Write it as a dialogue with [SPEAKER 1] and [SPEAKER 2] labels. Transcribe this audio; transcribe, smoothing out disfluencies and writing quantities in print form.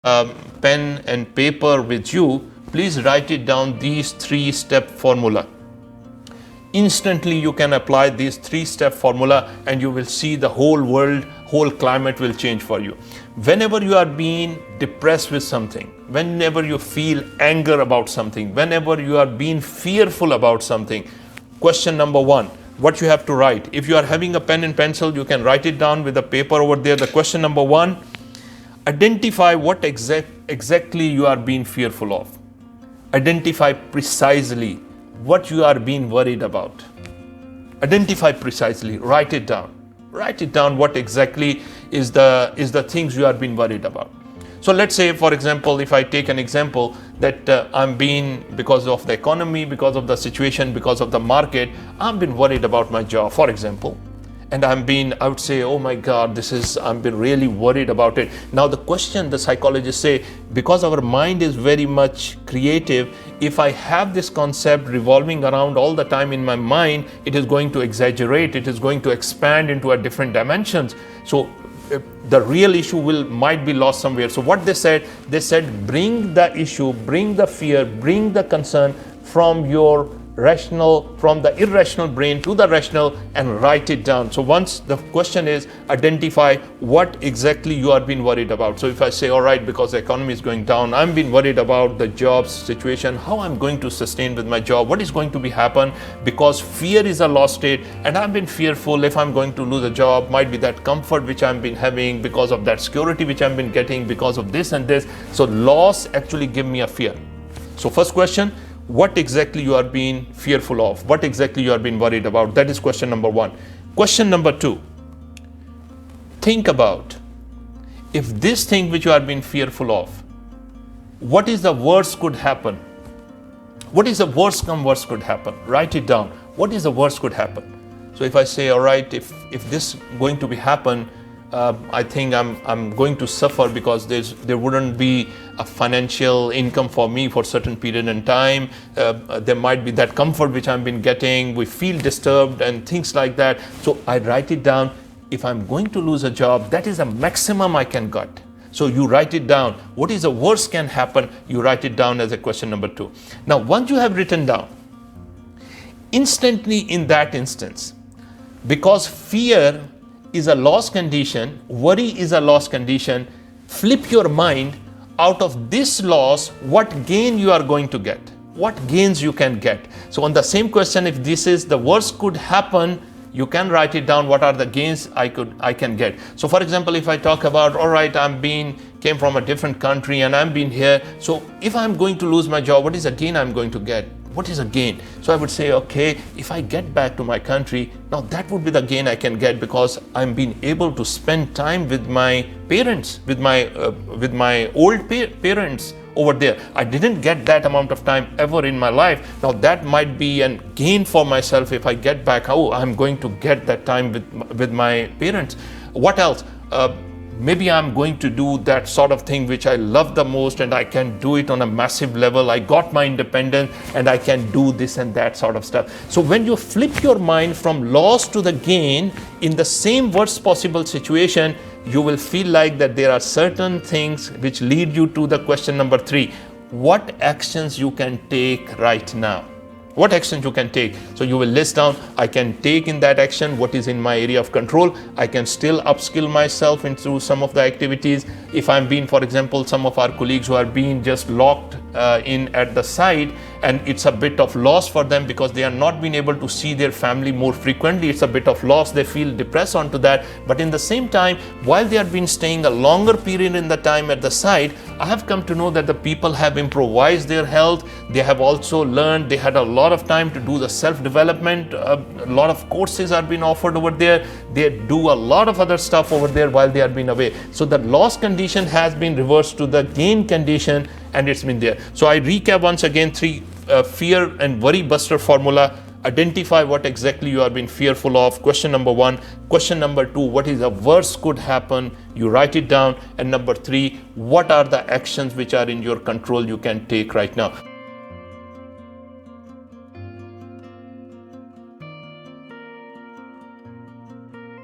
[SPEAKER 1] pen and paper with you, please write it down, these 3-step formula. Instantly you can apply this 3-step formula and you will see the whole world, whole climate will change for you. Whenever you are being depressed with something, whenever you feel anger about something, whenever you are being fearful about something, question number 1, what you have to write. If you are having a pen and pencil, you can write it down with a paper over there. The question number 1, identify what exactly you are being fearful of. Identify precisely what you are being worried about. Identify precisely, write it down. Write it down what exactly is the things you are being worried about. So let's say, for example, if I take an example that I'm being, because of the economy, because of the situation, because of the market, I'm been worried about my job, for example. And I would say, oh my God, I've been really worried about it. Now the question, the psychologists say, because our mind is very much creative, if I have this concept revolving around all the time in my mind, it is going to exaggerate, it is going to expand into a different dimensions. So the real issue might be lost somewhere. So what they said, bring the issue, bring the fear, bring the concern from the irrational brain to the rational, and write it down. So once the question is, identify what exactly you are being worried about. So if I say, all right, because the economy is going down, I'm being worried about the job situation, how I'm going to sustain with my job, what is going to be happen, because fear is a lost state, and I've been fearful if I'm going to lose a job, might be that comfort which I've been having, because of that security which I've been getting, because of this and this. So loss actually give me a fear. So first question, what exactly you are being fearful of, what exactly you are being worried about. That is question number 1. Question number 2, think about, if this thing which you are being fearful of, what is the worst could happen? What is the worst could happen? Write it down. What is the worst could happen? So if I say, all right, if this going to be happen, I think I'm going to suffer, because there wouldn't be a financial income for me for certain period in time. There might be that comfort which I've been getting. We feel disturbed and things like that. So I write it down. If I'm going to lose a job, that is a maximum I can get. So you write it down. What is the worst can happen? You write it down as a question number 2. Now, once you have written down, instantly in that instance, because fear is a loss condition, worry is a loss condition, flip your mind out of this loss, what gain you are going to get, what gains you can get. So on the same question, if this is the worst could happen, you can write it down, what are the gains I can get. So for example, if I talk about, all right, came from a different country and I'm being here, so if I'm going to lose my job, what is the gain I'm going to get? What is a gain? So I would say, okay, if I get back to my country, now that would be the gain I can get, because I'm being able to spend time with my parents, with my old parents over there. I didn't get that amount of time ever in my life. Now that might be a gain for myself. If I get back, oh, I'm going to get that time with my parents. What else? Maybe I'm going to do that sort of thing which I love the most, and I can do it on a massive level. I got my independence and I can do this and that sort of stuff. So when you flip your mind from loss to the gain in the same worst possible situation, you will feel like that there are certain things which lead you to the question number 3. What actions you can take right now? What actions you can take? So you will list down, I can take in that action what is in my area of control. I can still upskill myself into some of the activities. If I'm being, for example, some of our colleagues who are being just locked in at the site, and it's a bit of loss for them because they are not being able to see their family more frequently. It's a bit of loss. They feel depressed onto that. But in the same time, while they have been staying a longer period in the time at the site, I have come to know that the people have improvised their health. They have also learned, they had a lot of time to do the self-development. A lot of courses are being offered over there. They do a lot of other stuff over there while they are being away. So the loss condition has been reversed to the gain condition, and it's been there. So I recap once again 3 fear and worry buster formula. Identify what exactly you are being fearful of. Question number 1. Question number 2, what is the worst could happen? You write it down. And number 3, what are the actions which are in your control you can take right now?